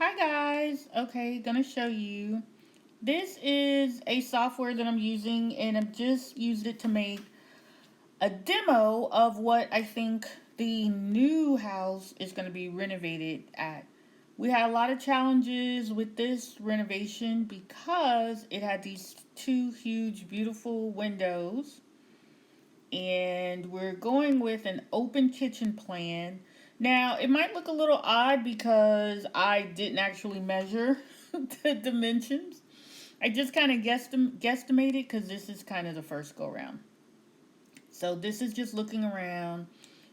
Hi guys. Okay, gonna show you. This is a software that I'm using and I've just used it to make a demo of what I think the new house is gonna be renovated at. We had a lot of challenges with this renovation because it had these two huge beautiful windows, and we're going with an open kitchen plan. Now, it might look a little odd because I didn't actually measure the dimensions. I just kind of guesstimated because this is kind of the first go round. So, this is just looking around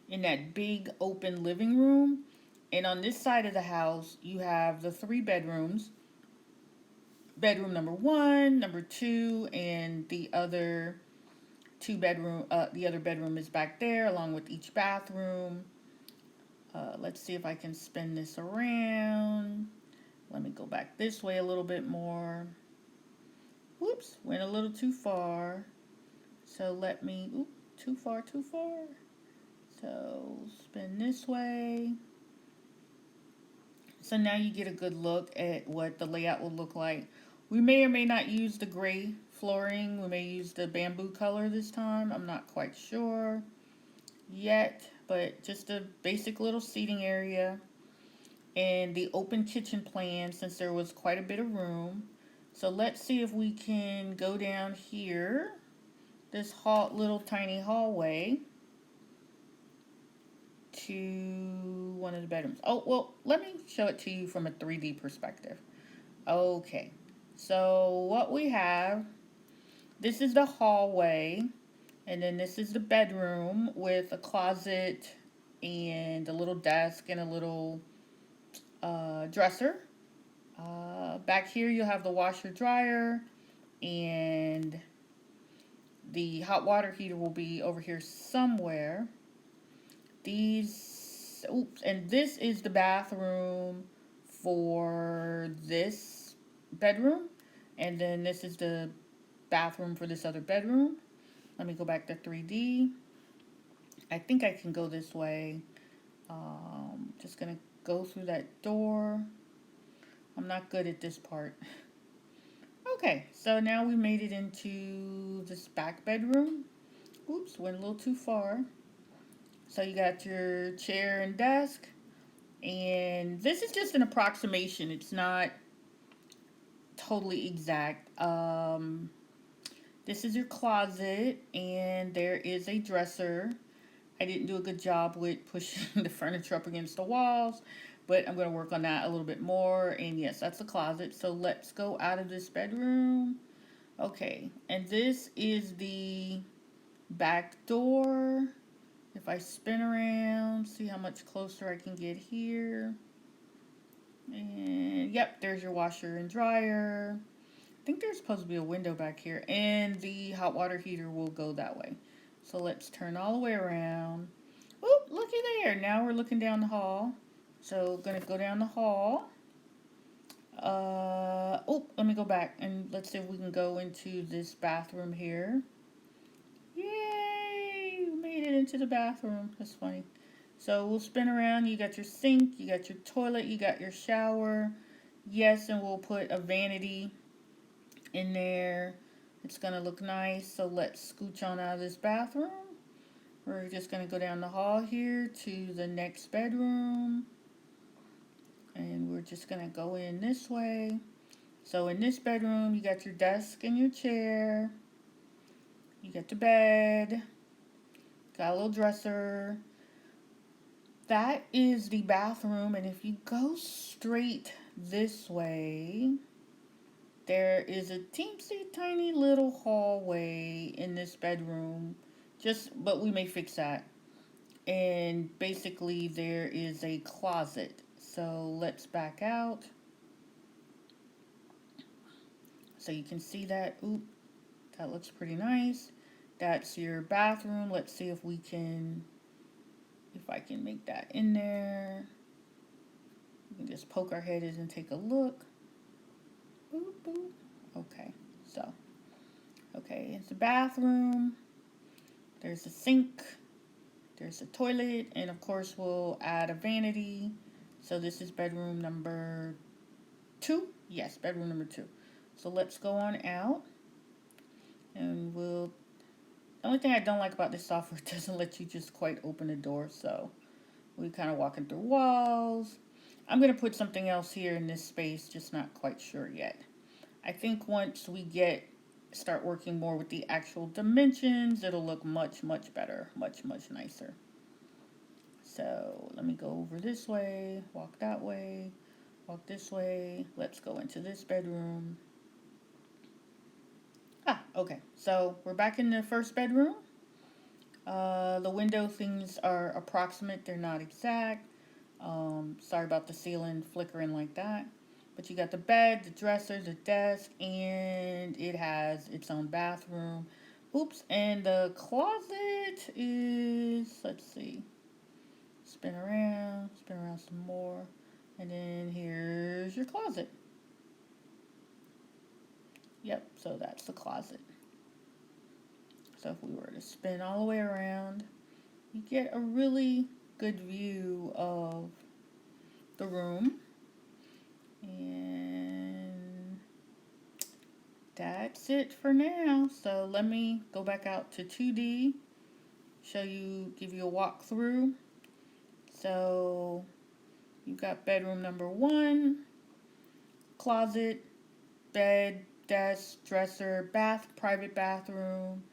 in that big open living room. And on this side of the house, you have the three bedrooms, bedroom number one, number two, and the other bedroom is back there along with each bathroom. Let's see if I can spin this around. Let me go back this way a little bit more. Whoops, went a little too far. So too far, too far. So spin this way. So now you get a good look at what the layout will look like. We may or may not use the gray flooring. We may use the bamboo color this time. I'm not quite sure yet, but just a basic little seating area and the open kitchen plan since there was quite a bit of room. So let's see if we can go down here, this little tiny hallway, to one of the bedrooms. Oh, well, let me show it to you from a 3D perspective. Okay, so what we have, this is the hallway, and then this is the bedroom with a closet and a little desk and a little dresser. Back here, you'll have the washer dryer, and the hot water heater will be over here somewhere. And this is the bathroom for this bedroom, and then this is the bathroom for this other bedroom. Let me go back to 3D. I think I can go this way. Just gonna go through that door. I'm not good at this part. Okay, so now we made it into this back bedroom. Oops, went a little too far. So you got your chair and desk, and this is just an approximation. It's not totally exact. This is your closet, and there is a dresser. I didn't do a good job with pushing the furniture up against the walls, but I'm going to work on that a little bit more. And yes, that's the closet. So let's go out of this bedroom. Okay, and this is the back door. If I spin around, see how much closer I can get here. And yep, there's your washer and dryer. I think there's supposed to be a window back here, and the hot water heater will go that way. So let's turn all the way around. Oh, looky there. Now we're looking down the hall. So gonna go down the hall. Let me go back and let's see if we can go into this bathroom here. Yay! We made it into the bathroom. That's funny. So we'll spin around. You got your sink, you got your toilet, you got your shower. Yes, and we'll put a vanity in there. It's gonna look nice. So let's scooch on out of this bathroom. We're just gonna go down the hall here to the next bedroom. And we're just gonna go in this way. So in this bedroom, you got your desk and your chair. You got the bed. Got a little dresser. That is the bathroom, and if you go straight this way, there is a teensy tiny little hallway in this bedroom. But we may fix that. And basically, there is a closet. So let's back out. So you can see that. Oop, that looks pretty nice. That's your bathroom. Let's see if I can make that in there. We can just poke our head in and take a look. Boop, boop. Okay, it's the bathroom. There's a sink. There's a toilet. And of course, we'll add a vanity. So this is bedroom number 2? Yes, bedroom number 2. So let's go on out, and we'll. The only thing I don't like about this software, it doesn't let you just quite open the door, so we kind of walking through walls. I'm going to put something else here in this space, just not quite sure yet. I think once we start working more with the actual dimensions, it'll look much, much better, much, much nicer. So let me go over this way, walk that way, walk this way. Let's go into this bedroom. Okay. So we're back in the first bedroom. The window things are approximate, they're not exact. Sorry about the ceiling flickering like that. But you got the bed, the dresser, the desk, and it has its own bathroom. Oops, and the closet is, let's see, spin around some more. And then here's your closet. Yep, so that's the closet. So if we were to spin all the way around, you get a really good view of the room. And that's it for now. So let me go back out to 2D, give you a walkthrough. So you've got bedroom number 1, closet, bed, desk, dresser, private bathroom.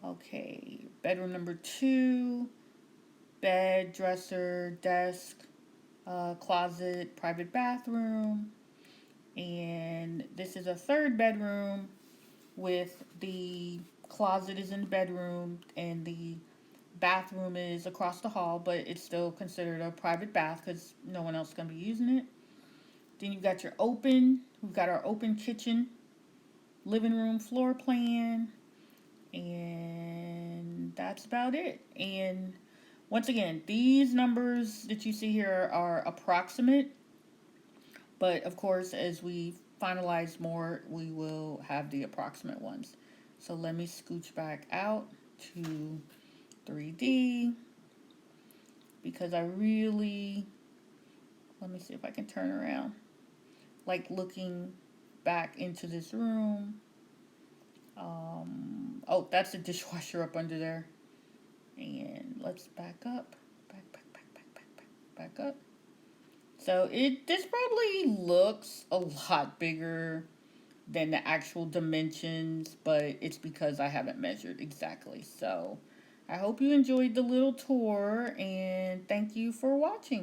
Okay, bedroom number 2, bed, dresser, desk, closet, private bathroom. And this is a third bedroom with the closet is in the bedroom and the bathroom is across the hall, but it's still considered a private bath because no one else is going to be using it. Then we've got our open kitchen, living room floor plan, and that's about it. And once again, these numbers that you see here are approximate, but of course, as we finalize more, we will have the approximate ones. So let me scooch back out to 3D because let me see if I can turn around. Like looking back into this room. Oh, that's the dishwasher up under there. And let's back up. Back up. So this probably looks a lot bigger than the actual dimensions, but it's because I haven't measured exactly. So I hope you enjoyed the little tour, and thank you for watching.